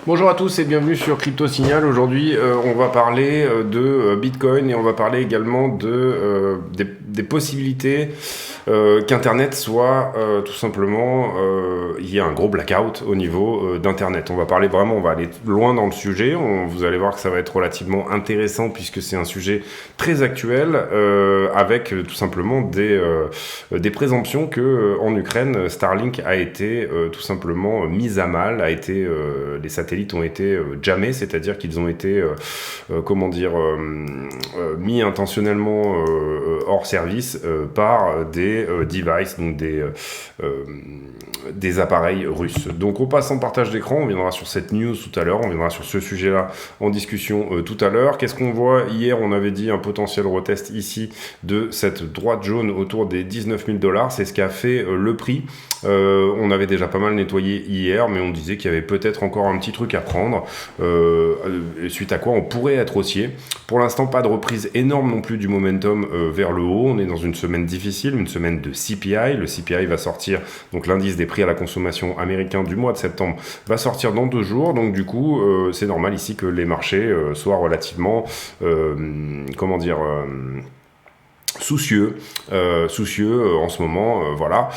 Bonjour à tous et bienvenue sur Crypto Signal. Aujourd'hui, on va parler de Bitcoin et on va parler également des possibilités qu'Internet soit tout simplement, il y a un gros blackout au niveau d'Internet. On va parler vraiment, on va aller loin dans le sujet. Vous allez voir que ça va être relativement intéressant puisque c'est un sujet très actuel avec tout simplement des présomptions que en Ukraine, Starlink a été tout simplement mise à mal, les satellites ont été jammés, c'est-à-dire qu'ils ont été mis intentionnellement hors service par des devices, donc des appareils russes. Donc on passe en partage d'écran, on viendra sur cette news tout à l'heure, on viendra sur ce sujet-là en discussion tout à l'heure. Qu'est-ce qu'on voit? Hier, on avait dit un potentiel retest ici de cette droite jaune autour des 19 000 $, c'est ce qui a fait le prix. On avait déjà pas mal nettoyé hier, mais on disait qu'il y avait peut-être encore un petit truc à prendre, suite à quoi on pourrait être haussier. Pour l'instant, pas de reprise énorme non plus du momentum vers le haut. On est dans une semaine difficile, une semaine de CPI. Le CPI va sortir, donc l'indice des prix à la consommation américain du mois de septembre va sortir dans 2 jours. Donc du coup, c'est normal ici que les marchés soient relativement, soucieux en ce moment, voilà.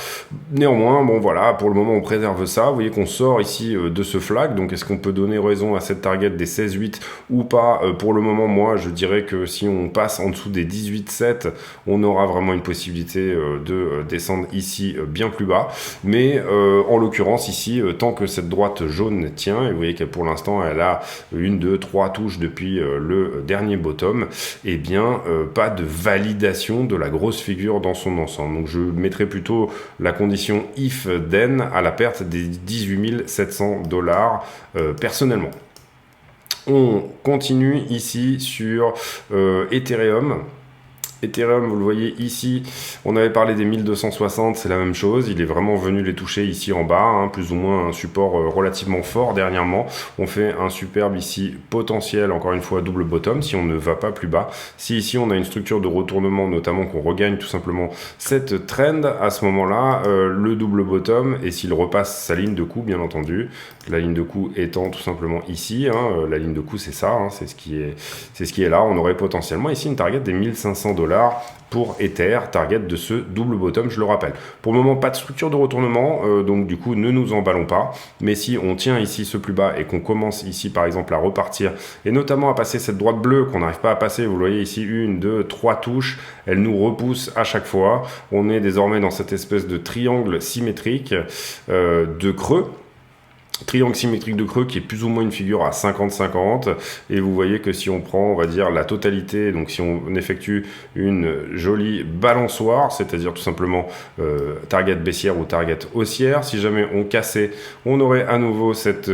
Néanmoins, bon voilà, pour le moment on préserve ça. Vous voyez qu'on sort ici de ce flag, donc est-ce qu'on peut donner raison à cette target des 16,8 ou pas? Pour le moment, moi je dirais que si on passe en dessous des 18,7, on aura vraiment une possibilité de descendre ici bien plus bas. Mais en l'occurrence ici, tant que cette droite jaune tient, et vous voyez que pour l'instant elle a 1, 2, 3 touches depuis le dernier bottom, et bien pas de validation de la grosse figure dans son ensemble. Donc je mettrai plutôt la condition if then à la perte des 18 700 $ personnellement. On continue ici sur Ethereum. Ethereum, vous le voyez ici, on avait parlé des 1260, c'est la même chose, il est vraiment venu les toucher ici en bas, plus ou moins un support relativement fort dernièrement. On fait un superbe ici potentiel, encore une fois double bottom, si on ne va pas plus bas. Si ici on a une structure de retournement, notamment qu'on regagne tout simplement cette trend, à ce moment-là, le double bottom, et s'il repasse sa ligne de coup, bien entendu, la ligne de coup étant tout simplement ici, la ligne de coup c'est ça, c'est ce qui est là, on aurait potentiellement ici une target des 1500 $ pour Ether, target de ce double bottom, je le rappelle. Pour le moment, pas de structure de retournement, donc du coup, ne nous emballons pas. Mais si on tient ici ce plus bas et qu'on commence ici, par exemple, à repartir, et notamment à passer cette droite bleue qu'on n'arrive pas à passer, vous voyez ici, 1, 2, 3 touches, elle nous repousse à chaque fois. On est désormais dans cette espèce de triangle symétrique de creux. Triangle symétrique de creux qui est plus ou moins une figure à 50-50, et vous voyez que si on prend, on va dire, la totalité, donc si on effectue une jolie balançoire, c'est-à-dire tout simplement target baissière ou target haussière, si jamais on cassait, on aurait à nouveau cette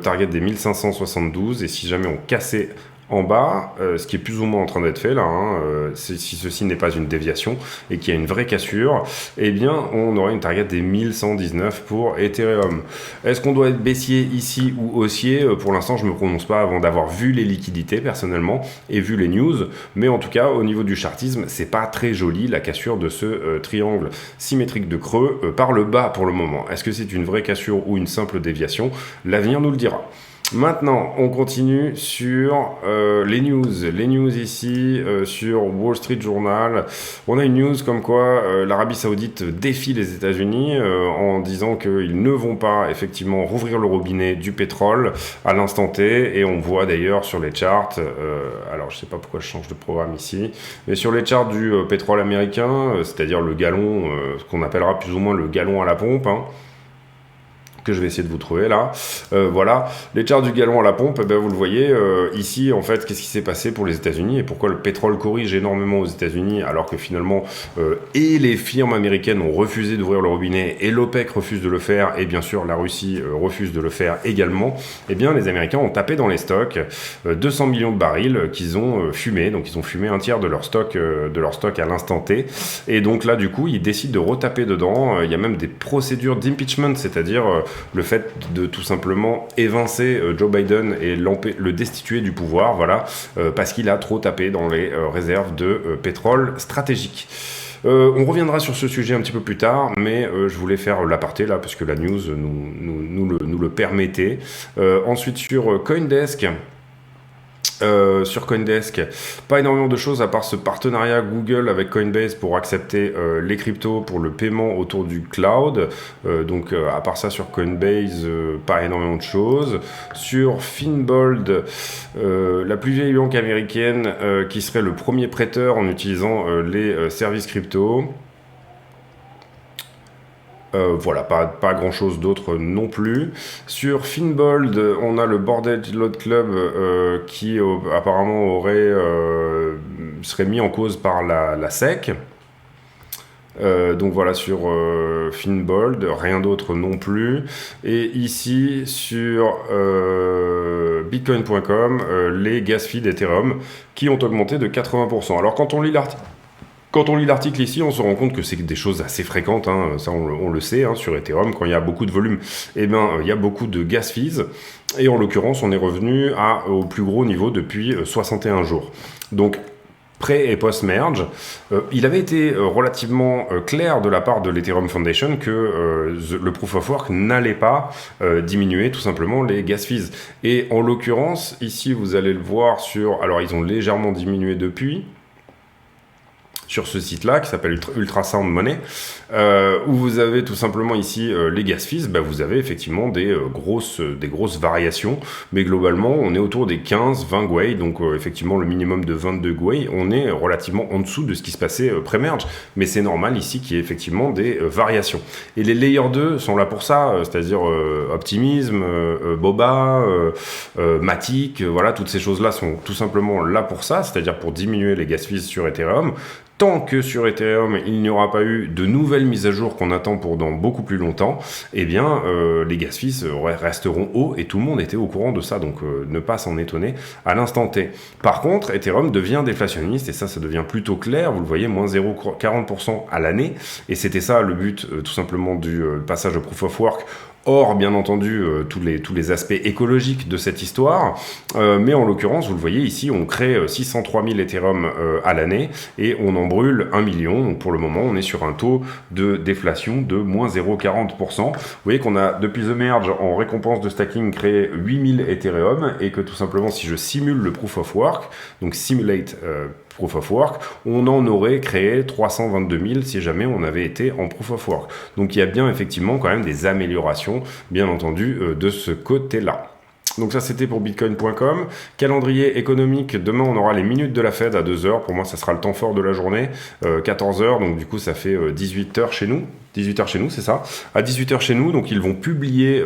target des 1572, et si jamais on cassait en bas, ce qui est plus ou moins en train d'être fait là, si ceci n'est pas une déviation et qu'il y a une vraie cassure, eh bien on aurait une target des 1119 pour Ethereum. Est-ce qu'on doit être baissier ici ou haussier? Pour l'instant je ne me prononce pas avant d'avoir vu les liquidités personnellement et vu les news, mais en tout cas au niveau du chartisme c'est pas très joli la cassure de ce triangle symétrique de creux par le bas pour le moment. Est-ce que c'est une vraie cassure ou une simple déviation? L'avenir nous le dira. Maintenant, on continue sur les news. Les news ici sur Wall Street Journal. On a une news comme quoi l'Arabie Saoudite défie les États-Unis en disant qu'ils ne vont pas effectivement rouvrir le robinet du pétrole à l'instant T. Et on voit d'ailleurs sur les charts, alors je sais pas pourquoi je change de programme ici, mais sur les charts du pétrole américain, c'est-à-dire le gallon, ce qu'on appellera plus ou moins le gallon à la pompe, que je vais essayer de vous trouver là. Voilà, les charts du gallon à la pompe, vous le voyez ici, en fait, qu'est-ce qui s'est passé pour les États-Unis et pourquoi le pétrole corrige énormément aux États-Unis alors que finalement, et les firmes américaines ont refusé d'ouvrir le robinet et l'OPEC refuse de le faire et bien sûr la Russie refuse de le faire également. Eh bien, les Américains ont tapé dans les stocks 200 millions de barils qu'ils ont fumé, donc ils ont fumé un tiers de leur stock à l'instant T. Et donc là, du coup, ils décident de retaper dedans. Il y a même des procédures d'impeachment, c'est-à-dire le fait de tout simplement évincer Joe Biden et le destituer du pouvoir, voilà, parce qu'il a trop tapé dans les réserves de pétrole stratégiques. On reviendra sur ce sujet un petit peu plus tard, mais je voulais faire l'aparté là, parce que la news nous le permettait. Ensuite, sur CoinDesk. Sur CoinDesk, pas énormément de choses à part ce partenariat Google avec Coinbase pour accepter les cryptos pour le paiement autour du cloud. Donc à part ça sur Coinbase, pas énormément de choses. Sur Finbold, la plus vieille banque américaine qui serait le premier prêteur en utilisant les services crypto. Voilà, pas grand chose d'autre non plus. Sur Finbold, on a le Bordel Lot Club qui apparemment serait mis en cause par la SEC. Donc voilà, sur Finbold, rien d'autre non plus. Et ici, sur bitcoin.com, les gas fees d'Ethereum qui ont augmenté de 80%. Alors quand on lit l'article ici, on se rend compte que c'est des choses assez fréquentes, hein, ça on le sait, hein, sur Ethereum, quand il y a beaucoup de volume, il y a beaucoup de gas fees, et en l'occurrence, on est revenu au plus gros niveau depuis 61 jours. Donc, pré- et post-merge, il avait été relativement clair de la part de l'Ethereum Foundation que le Proof of Work n'allait pas diminuer tout simplement les gas fees. Et en l'occurrence, ici, vous allez le voir alors ils ont légèrement diminué depuis, sur ce site-là, qui s'appelle Ultrasound Money, où vous avez tout simplement ici les gas fees, vous avez effectivement des grosses variations, mais globalement, on est autour des 15-20 gwei, donc effectivement le minimum de 22 gwei, on est relativement en dessous de ce qui se passait pré-merge, mais c'est normal ici qu'il y ait effectivement des variations. Et les Layer 2 sont là pour ça, c'est-à-dire Optimism, Boba, Matic, voilà, toutes ces choses-là sont tout simplement là pour ça, c'est-à-dire pour diminuer les gas fees sur Ethereum. Tant que sur Ethereum, il n'y aura pas eu de nouvelles mises à jour qu'on attend pour dans beaucoup plus longtemps, eh bien, les gas fees resteront hauts et tout le monde était au courant de ça, donc ne pas s'en étonner à l'instant T. Par contre, Ethereum devient déflationniste et ça devient plutôt clair, vous le voyez, moins 0,40% à l'année, et c'était ça le but tout simplement du passage au Proof of Work. Or, bien entendu, tous les aspects écologiques de cette histoire, mais en l'occurrence, vous le voyez ici, on crée 603 000 Ethereum à l'année et on en brûle 1 million. Donc pour le moment, on est sur un taux de déflation de moins 0,40%. Vous voyez qu'on a, depuis The Merge, en récompense de stacking, créé 8000 Ethereum et que tout simplement, si je simule le Proof of Work, donc simulate Proof of Work, on en aurait créé 322 000 si jamais on avait été en Proof of Work. Donc il y a bien effectivement quand même des améliorations, bien entendu, de ce côté-là. Donc ça c'était pour bitcoin.com. Calendrier économique, demain on aura les minutes de la Fed à 2h, pour moi ça sera le temps fort de la journée, 14h, donc du coup ça fait 18h chez nous. 18h chez nous, c'est ça. À 18h chez nous, donc ils vont publier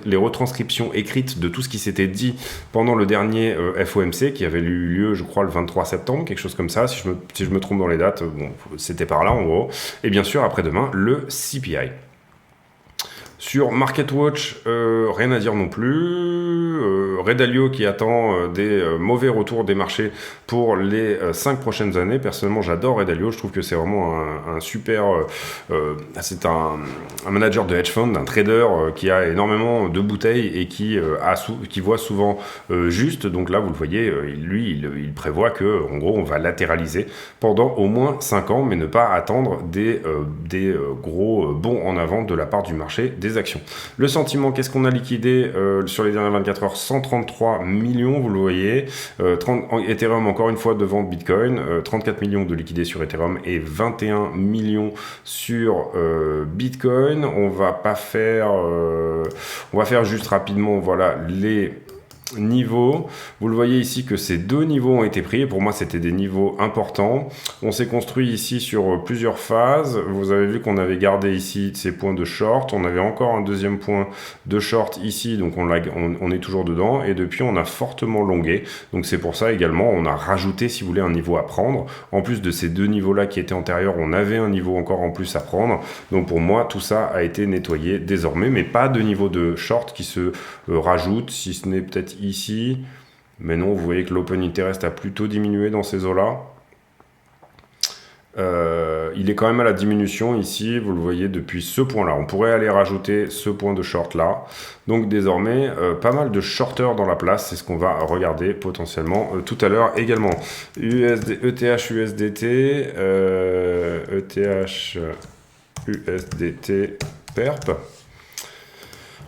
les retranscriptions écrites de tout ce qui s'était dit pendant le dernier FOMC qui avait eu lieu, je crois, le 23 septembre, quelque chose comme ça. Si je me trompe dans les dates, bon, c'était par là en gros. Et bien sûr, après-demain, le CPI. Sur MarketWatch, rien à dire non plus. Ray Dalio qui attend des mauvais retours des marchés pour les 5 prochaines années. Personnellement, j'adore Ray Dalio. Je trouve que c'est vraiment un super... c'est un manager de hedge fund, un trader qui a énormément de bouteilles et qui voit souvent juste. Donc là, vous le voyez, il prévoit que, en gros, on va latéraliser pendant au moins 5 ans, mais ne pas attendre des gros bons en avant de la part du marché des actions. Le sentiment, qu'est-ce qu'on a liquidé sur les dernières 24 heures? 133 millions, vous le voyez. Ethereum, encore une fois, devant Bitcoin. 34 millions de liquidés sur Ethereum et 21 millions sur Bitcoin. On va faire juste rapidement, voilà, les niveaux. Vous le voyez ici que ces deux niveaux ont été pris et pour moi c'était des niveaux importants. On s'est construit ici sur plusieurs phases. Vous avez vu qu'on avait gardé ici ces points de short. On avait encore un deuxième point de short ici, donc on est toujours dedans et depuis on a fortement longué. Donc c'est pour ça également on a rajouté, si vous voulez, un niveau à prendre. En plus de ces deux niveaux là qui étaient antérieurs, on avait un niveau encore en plus à prendre. Donc pour moi tout ça a été nettoyé désormais, mais pas de niveau de short qui se rajoute, si ce n'est peut-être ici, mais non, vous voyez que l'open interest a plutôt diminué dans ces eaux-là. il est quand même à la diminution ici, vous le voyez depuis ce point-là. On pourrait aller rajouter ce point de short là. Donc désormais, pas mal de shorters dans la place, c'est ce qu'on va regarder potentiellement tout à l'heure également. ETH USDT, ETH USDT PERP.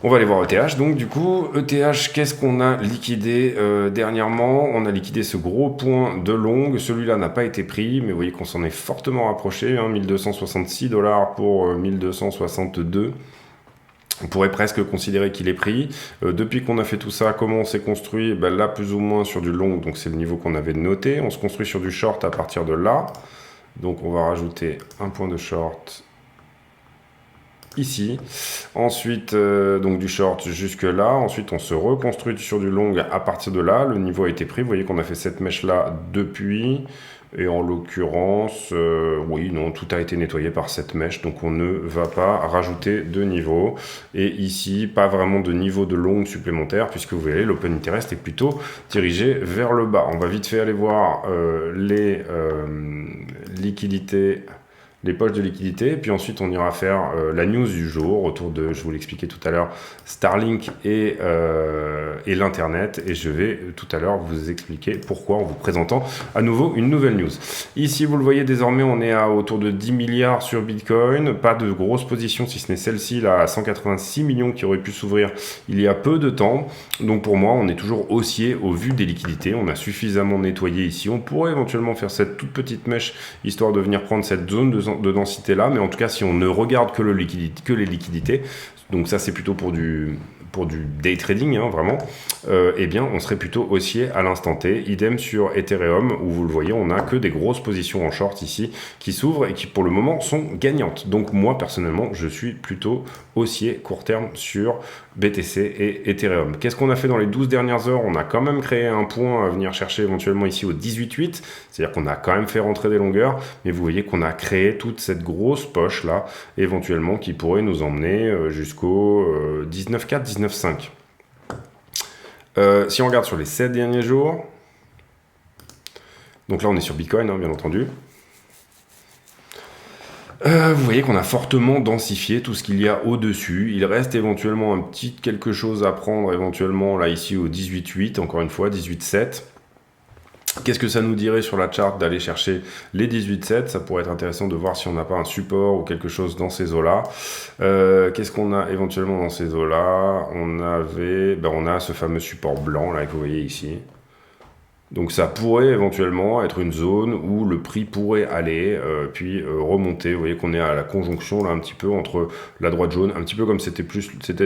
On va aller voir ETH. Donc du coup, ETH, qu'est-ce qu'on a liquidé dernièrement? On a liquidé ce gros point de long. Celui-là n'a pas été pris, mais vous voyez qu'on s'en est fortement rapproché. 1266 $ pour 1262. On pourrait presque considérer qu'il est pris. Depuis qu'on a fait tout ça, comment on s'est construit? Là, plus ou moins sur du long, donc c'est le niveau qu'on avait noté. On se construit sur du short à partir de là. Donc on va rajouter un point de short ici. Ensuite, donc du short jusque là. Ensuite, on se reconstruit sur du long à partir de là. Le niveau a été pris. Vous voyez qu'on a fait cette mèche-là depuis. Et en l'occurrence, oui, non, tout a été nettoyé par cette mèche, donc on ne va pas rajouter de niveau. Et ici, pas vraiment de niveau de long supplémentaire, puisque vous voyez, l'open interest est plutôt dirigé vers le bas. On va vite fait aller voir les liquidités, les poches de liquidité, puis ensuite on ira faire la news du jour autour de, je vous l'expliquais tout à l'heure, Starlink et l'Internet, et je vais tout à l'heure vous expliquer pourquoi en vous présentant à nouveau une nouvelle news. Ici, vous le voyez, désormais on est à autour de 10 milliards sur Bitcoin, pas de grosse position si ce n'est celle-ci là à 186 millions qui aurait pu s'ouvrir il y a peu de temps, donc pour moi on est toujours haussier au vu des liquidités, on a suffisamment nettoyé ici, on pourrait éventuellement faire cette toute petite mèche histoire de venir prendre cette zone de densité là, mais en tout cas si on ne regarde que les liquidités, donc ça c'est plutôt pour du day trading, vraiment, eh bien on serait plutôt haussier à l'instant T. Idem sur Ethereum, où vous le voyez, on n'a que des grosses positions en short ici qui s'ouvrent et qui pour le moment sont gagnantes. Donc moi personnellement, je suis plutôt haussier court terme sur BTC et Ethereum. Qu'est-ce qu'on a fait dans les 12 dernières heures? On a quand même créé un point à venir chercher éventuellement ici au 18,8, c'est-à-dire qu'on a quand même fait rentrer des longueurs, mais vous voyez qu'on a créé toute cette grosse poche là, éventuellement qui pourrait nous emmener jusqu'au 19,4, 19,5. Si on regarde sur les 7 derniers jours, donc là on est sur Bitcoin, bien entendu. Vous voyez qu'on a fortement densifié tout ce qu'il y a au-dessus. Il reste éventuellement un petit quelque chose à prendre, éventuellement là ici au 18,8, encore une fois 18,7. Qu'est-ce que ça nous dirait sur la charte d'aller chercher les 18,7? Ça pourrait être intéressant de voir si on n'a pas un support ou quelque chose dans ces eaux-là. Qu'est-ce qu'on a éventuellement dans ces eaux-là? On a ce fameux support blanc là que vous voyez ici. Donc ça pourrait éventuellement être une zone où le prix pourrait aller, puis remonter. Vous voyez qu'on est à la conjonction là un petit peu entre la droite jaune, un petit peu comme c'était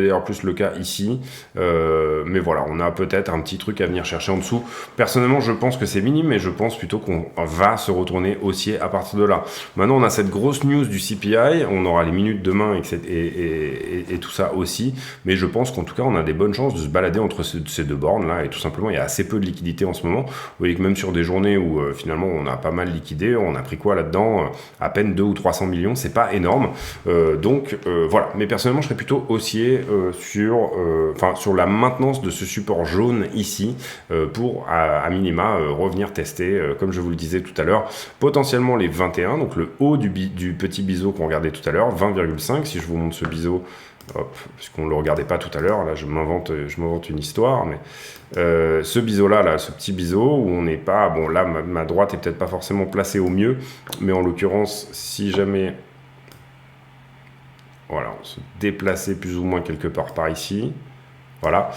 d'ailleurs plus le cas ici. Mais voilà, on a peut-être un petit truc à venir chercher en dessous. Personnellement, je pense que c'est minime, mais je pense plutôt qu'on va se retourner haussier à partir de là. Maintenant, on a cette grosse news du CPI, on aura les minutes demain et tout ça aussi. Mais je pense qu'en tout cas, on a des bonnes chances de se balader entre ces deux bornes là. Et tout simplement, il y a assez peu de liquidité en ce moment. Vous voyez que même sur des journées où finalement on a pas mal liquidé, on a pris quoi là-dedans? À peine 200 ou 300 millions, c'est pas énorme. Donc voilà, mais personnellement je serais plutôt haussier sur la maintenance de ce support jaune ici pour à minima revenir tester, comme je vous le disais tout à l'heure, potentiellement les 21, donc le haut du petit biseau qu'on regardait tout à l'heure, 20,5. Si je vous montre ce biseau, hop, puisqu'on ne le regardait pas tout à l'heure, là je m'invente une histoire, mais ce biseau là, ce petit biseau où on n'est pas, bon là ma droite est peut-être pas forcément placée au mieux, mais en l'occurrence si jamais, voilà, on se déplaçait plus ou moins quelque part par ici, voilà,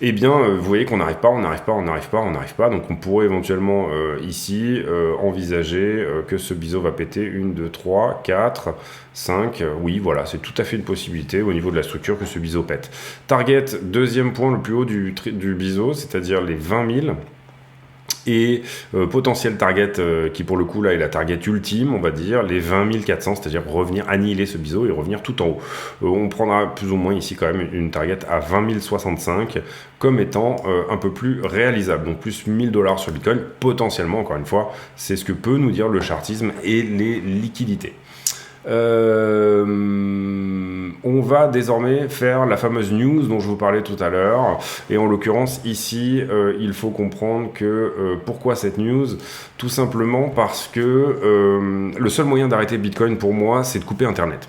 et bien vous voyez qu'on n'arrive pas, donc on pourrait éventuellement ici envisager que ce biseau va péter 1, 2, 3, 4, 5, oui voilà, c'est tout à fait une possibilité au niveau de la structure que ce biseau pète. Target, deuxième point le plus haut du biseau, c'est-à-dire les 20 000. Et potentiel target qui pour le coup là est la target ultime, on va dire les 20 400, c'est-à-dire revenir annihiler ce biseau et revenir tout en haut. On prendra plus ou moins ici quand même une target à 20 065 comme étant un peu plus réalisable, donc plus 1 000 $ sur Bitcoin potentiellement. Encore une fois, c'est ce que peut nous dire le chartisme et les liquidités. On va désormais faire la fameuse news dont je vous parlais tout à l'heure. Et en l'occurrence, ici, il faut comprendre que pourquoi cette news? Tout simplement parce que le seul moyen d'arrêter Bitcoin pour moi, c'est de couper Internet.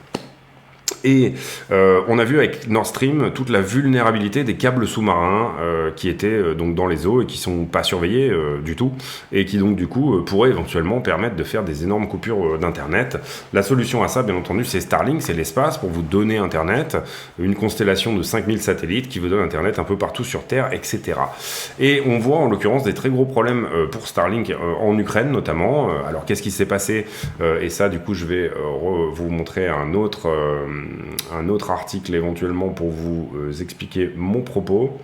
Et on a vu avec Nord Stream toute la vulnérabilité des câbles sous-marins qui étaient donc dans les eaux et qui sont pas surveillés du tout, et qui donc du coup pourraient éventuellement permettre de faire des énormes coupures d'internet. La solution à ça, bien entendu, c'est Starlink, c'est l'espace pour vous donner internet, une constellation de 5000 satellites qui vous donne internet un peu partout sur Terre, etc. Et on voit en l'occurrence des très gros problèmes pour Starlink en Ukraine notamment. Alors qu'est-ce qui s'est passé? Et ça, du coup, je vais vous montrer un autre article éventuellement pour vous expliquer mon propos.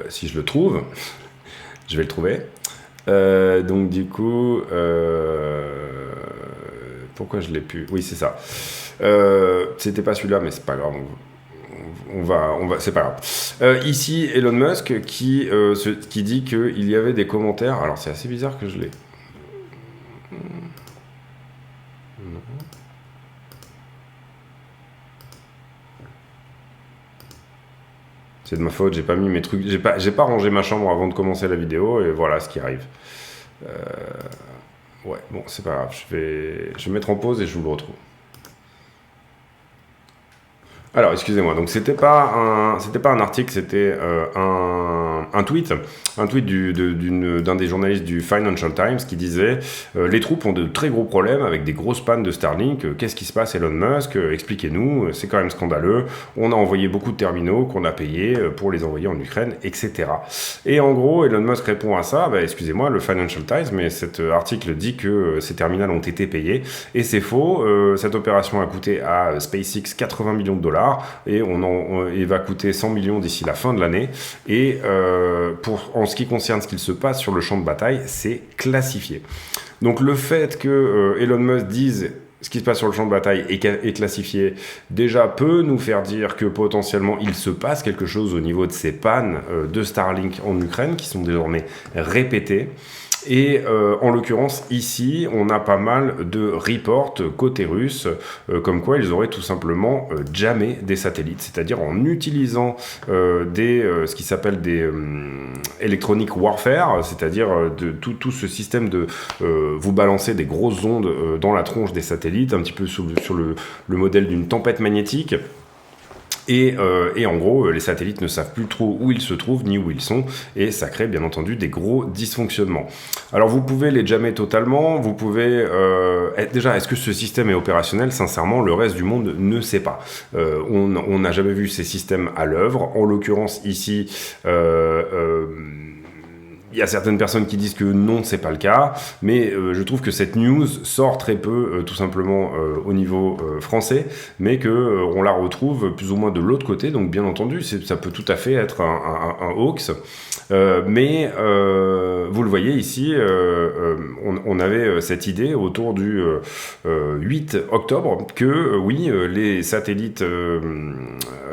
Si je le trouve, je vais le trouver. Donc du coup, pourquoi je l'ai pu? Oui, c'est ça. C'était pas celui-là, mais c'est pas grave. On va, c'est pas grave. Ici, Elon Musk qui dit qu'il y avait des commentaires. Alors c'est assez bizarre que je l'ai. C'est de ma faute, j'ai pas mis mes trucs, j'ai pas rangé ma chambre avant de commencer la vidéo et voilà ce qui arrive. Ouais, bon, c'est pas grave, je vais mettre en pause et je vous le retrouve. Alors, excusez-moi, donc c'était pas un article, c'était un tweet d'un des journalistes du Financial Times qui disait les troupes ont de très gros problèmes avec des grosses pannes de Starlink, qu'est-ce qui se passe Elon Musk, expliquez-nous, c'est quand même scandaleux, on a envoyé beaucoup de terminaux qu'on a payés pour les envoyer en Ukraine, etc. Et en gros, Elon Musk répond à ça, excusez-moi, le Financial Times, mais cet article dit que ces terminaux ont été payés, et c'est faux, cette opération a coûté à SpaceX 80 millions de dollars, et il va coûter 100 millions d'ici la fin de l'année. Et en ce qui concerne ce qu'il se passe sur le champ de bataille, c'est classifié. Donc le fait que Elon Musk dise ce qui se passe sur le champ de bataille est classifié, déjà peut nous faire dire que potentiellement il se passe quelque chose au niveau de ces pannes de Starlink en Ukraine qui sont désormais répétées. Et en l'occurrence, ici, on a pas mal de reports côté russe, comme quoi ils auraient tout simplement jammé des satellites, c'est-à-dire en utilisant ce qui s'appelle des electronic warfare, c'est-à-dire tout ce système de vous balancer des grosses ondes dans la tronche des satellites, un petit peu sur le modèle d'une tempête magnétique. Et en gros, les satellites ne savent plus trop où ils se trouvent ni où ils sont, et ça crée bien entendu des gros dysfonctionnements. Alors vous pouvez les jammer totalement, vous pouvez... déjà, est-ce que ce système est opérationnel? Sincèrement, le reste du monde ne sait pas. On n'a jamais vu ces systèmes à l'œuvre. En l'occurrence, ici... il y a certaines personnes qui disent que non, c'est pas le cas, mais je trouve que cette news sort très peu, tout simplement au niveau français, mais que on la retrouve plus ou moins de l'autre côté. Donc bien entendu, ça peut tout à fait être un hoax, mais vous le voyez ici, on avait cette idée autour du 8 octobre que oui, les satellites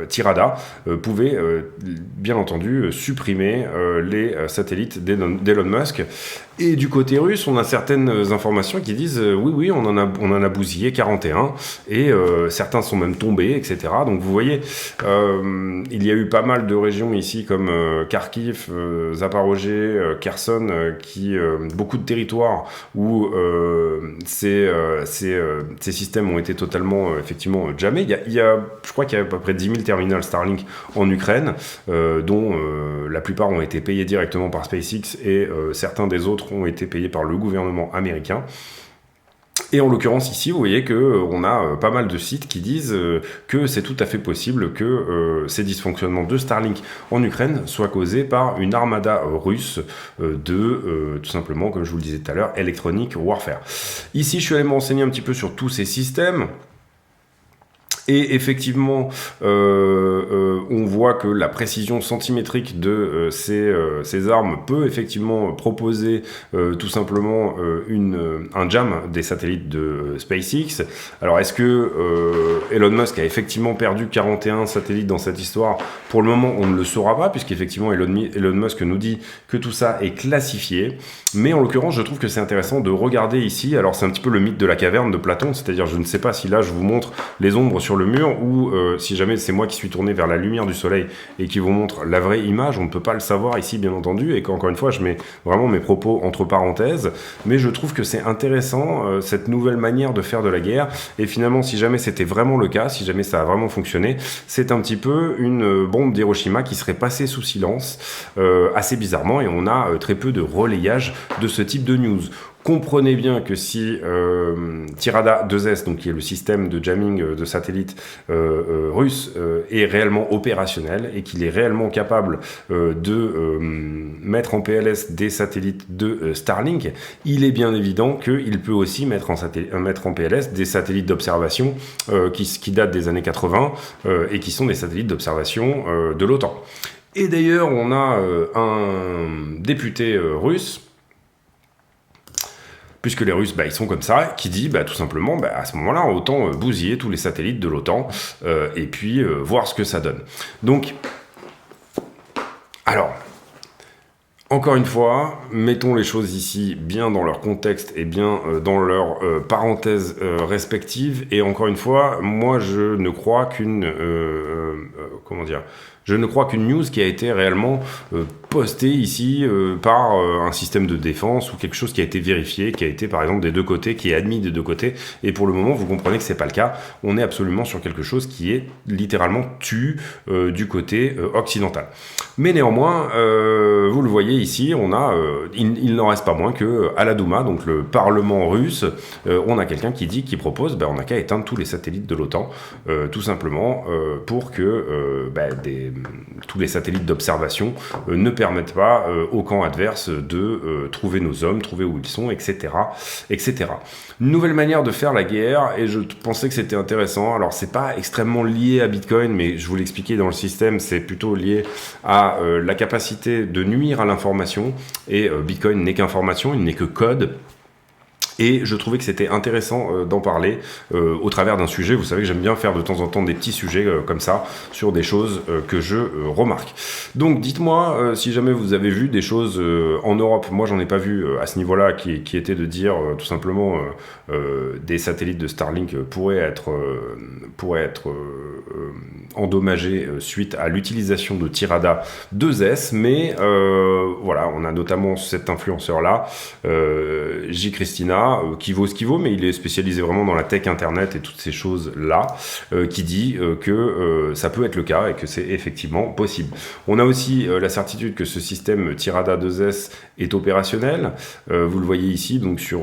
Tirada pouvaient bien entendu supprimer les satellites d'Elon Musk. Et du côté russe, on a certaines informations qui disent oui, on en a bousillé 41 et certains sont même tombés, etc. Donc vous voyez, il y a eu pas mal de régions ici comme Kharkiv, Zaporozhye, Kherson, beaucoup de territoires où ces systèmes ont été totalement effectivement jammés. Je crois qu'il y a à peu près 10 000 terminals Starlink en Ukraine, dont la plupart ont été payés directement par SpaceX et certains des autres ont été payés par le gouvernement américain. Et en l'occurrence ici, vous voyez qu'on a pas mal de sites qui disent que c'est tout à fait possible que ces dysfonctionnements de Starlink en Ukraine soient causés par une armada russe tout simplement, comme je vous le disais tout à l'heure, Electronic Warfare. Ici, je suis allé me renseigner un petit peu sur tous ces systèmes. Et effectivement, on voit que la précision centimétrique de ces armes peut effectivement proposer tout simplement un jam des satellites de SpaceX. Alors, est-ce que Elon Musk a effectivement perdu 41 satellites dans cette histoire? Pour le moment, on ne le saura pas, puisqu'effectivement, Elon Musk nous dit que tout ça est classifié. Mais en l'occurrence, je trouve que c'est intéressant de regarder ici. Alors, c'est un petit peu le mythe de la caverne de Platon, c'est-à-dire, je ne sais pas si là, je vous montre les ombres sur le mur ou si jamais c'est moi qui suis tourné vers la lumière du soleil et qui vous montre la vraie image, on ne peut pas le savoir ici bien entendu, et qu'encore une fois je mets vraiment mes propos entre parenthèses, mais je trouve que c'est intéressant cette nouvelle manière de faire de la guerre. Et finalement, si jamais c'était vraiment le cas, si jamais ça a vraiment fonctionné, c'est un petit peu une bombe d'Hiroshima qui serait passée sous silence assez bizarrement, et on a très peu de relayage de ce type de news. Comprenez bien que si Tirada 2S, donc qui est le système de jamming de satellites russe, est réellement opérationnel et qu'il est réellement capable de mettre en PLS des satellites de Starlink, il est bien évident qu'il peut aussi mettre en PLS des satellites d'observation qui datent des années 80 et qui sont des satellites d'observation de l'OTAN. Et d'ailleurs, on a un député russe, puisque les Russes, ils sont comme ça, qui dit tout simplement, à ce moment-là, autant bousiller tous les satellites de l'OTAN, et puis voir ce que ça donne. Donc, alors, encore une fois, mettons les choses ici bien dans leur contexte et bien dans leurs parenthèses respectives, et encore une fois, moi je ne crois qu'une... Je ne crois qu'une news qui a été réellement postée ici par un système de défense ou quelque chose qui a été vérifié, qui a été par exemple des deux côtés, qui est admis des deux côtés. Et pour le moment, vous comprenez que c'est pas le cas. On est absolument sur quelque chose qui est littéralement du côté occidental. Mais néanmoins, vous le voyez ici, on a, il n'en reste pas moins que à la Douma, donc le Parlement russe, on a quelqu'un qui propose, on n'a qu'à éteindre tous les satellites de l'OTAN, tout simplement pour que tous les satellites d'observation ne permettent pas au camp adverse de trouver nos hommes, trouver où ils sont, etc., etc. Une nouvelle manière de faire la guerre, et je pensais que c'était intéressant. Alors c'est pas extrêmement lié à Bitcoin, mais je vous l'expliquais dans le système, c'est plutôt lié à la capacité de nuire à l'information, et Bitcoin n'est qu'information, il n'est que code. Et je trouvais que c'était intéressant d'en parler au travers d'un sujet. Vous savez que j'aime bien faire de temps en temps des petits sujets comme ça sur des choses que je remarque. Donc dites-moi si jamais vous avez vu des choses en Europe. Moi j'en ai pas vu à ce niveau-là qui était de dire tout simplement des satellites de Starlink pourraient être endommagés suite à l'utilisation de Tirada 2S. Mais voilà, on a notamment cet influenceur-là, J. Christina, qui vaut ce qu'il vaut, mais il est spécialisé vraiment dans la tech internet et toutes ces choses-là, qui dit que ça peut être le cas et que c'est effectivement possible. On a aussi la certitude que ce système Tirada 2S est opérationnel. Vous le voyez ici, donc sur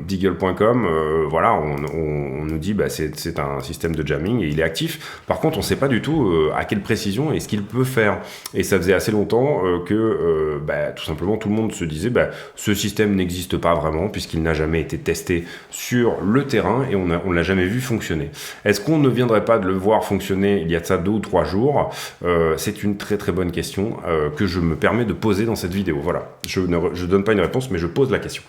Deagle.com, voilà, on nous dit c'est un système de jamming et il est actif. Par contre, on ne sait pas du tout à quelle précision et ce qu'il peut faire. Et ça faisait assez longtemps que tout simplement tout le monde se disait ce système n'existe pas vraiment puisqu'il n'a jamais été testé sur le terrain et on l'a jamais vu fonctionner. Est-ce qu'on ne viendrait pas de le voir fonctionner il y a de ça 2 ou 3 jours? C'est une très très bonne question que je me permets de poser dans cette vidéo. Voilà, je ne donne pas une réponse, mais je pose la question.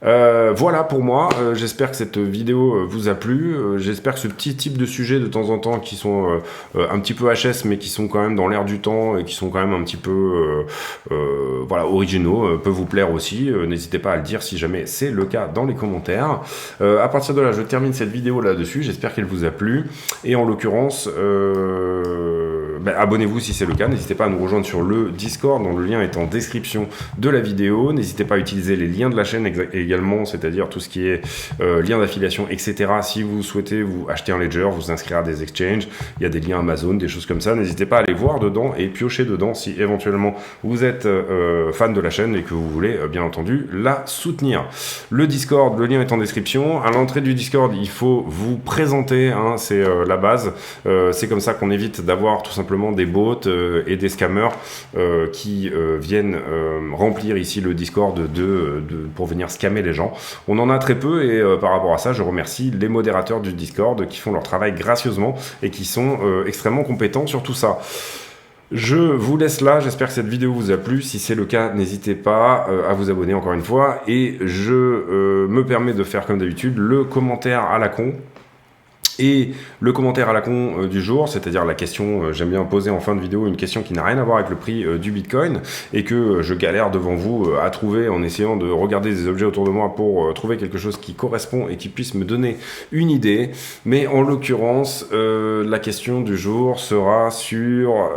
Voilà pour moi, j'espère que cette vidéo vous a plu, j'espère que ce petit type de sujet de temps en temps qui sont un petit peu HS mais qui sont quand même dans l'air du temps et qui sont quand même un petit peu originaux peut vous plaire aussi. N'hésitez pas à le dire si jamais c'est le cas dans les commentaires. À partir de là je termine cette vidéo là-dessus, j'espère qu'elle vous a plu et en l'occurrence abonnez-vous si c'est le cas, n'hésitez pas à nous rejoindre sur le Discord dont le lien est en description de la vidéo, n'hésitez pas à utiliser les liens de la chaîne également, c'est-à-dire tout ce qui est lien d'affiliation, etc. Si vous souhaitez vous acheter un ledger, vous inscrire à des exchanges, il y a des liens Amazon, des choses comme ça, n'hésitez pas à aller voir dedans et piocher dedans si éventuellement vous êtes fan de la chaîne et que vous voulez bien entendu la soutenir. Le Discord, le lien est en description. À l'entrée du Discord, il faut vous présenter, c'est la base, c'est comme ça qu'on évite d'avoir tout simplement simplement des bots et des scammers qui viennent remplir ici le Discord pour venir scammer les gens. On en a très peu et par rapport à ça, je remercie les modérateurs du Discord qui font leur travail gracieusement et qui sont extrêmement compétents sur tout ça. Je vous laisse là, j'espère que cette vidéo vous a plu. Si c'est le cas, n'hésitez pas à vous abonner encore une fois. Et je me permets de faire comme d'habitude le commentaire à la con. Et le commentaire à la con du jour, c'est-à-dire la question, j'aime bien poser en fin de vidéo une question qui n'a rien à voir avec le prix du Bitcoin et que je galère devant vous à trouver en essayant de regarder des objets autour de moi pour trouver quelque chose qui correspond et qui puisse me donner une idée. Mais en l'occurrence, la question du jour sera sur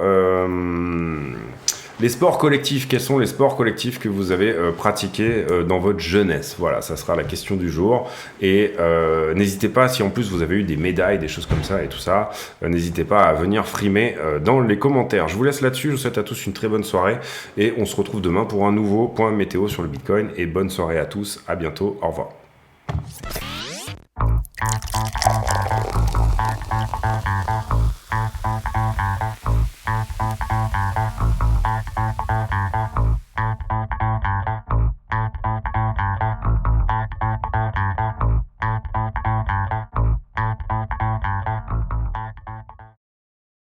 les sports collectifs. Quels sont les sports collectifs que vous avez pratiqués dans votre jeunesse? Voilà, ça sera la question du jour. Et n'hésitez pas, si en plus vous avez eu des médailles, des choses comme ça et tout ça, n'hésitez pas à venir frimer dans les commentaires. Je vous laisse là-dessus, je vous souhaite à tous une très bonne soirée et on se retrouve demain pour un nouveau point météo sur le Bitcoin. Et bonne soirée à tous, à bientôt, au revoir.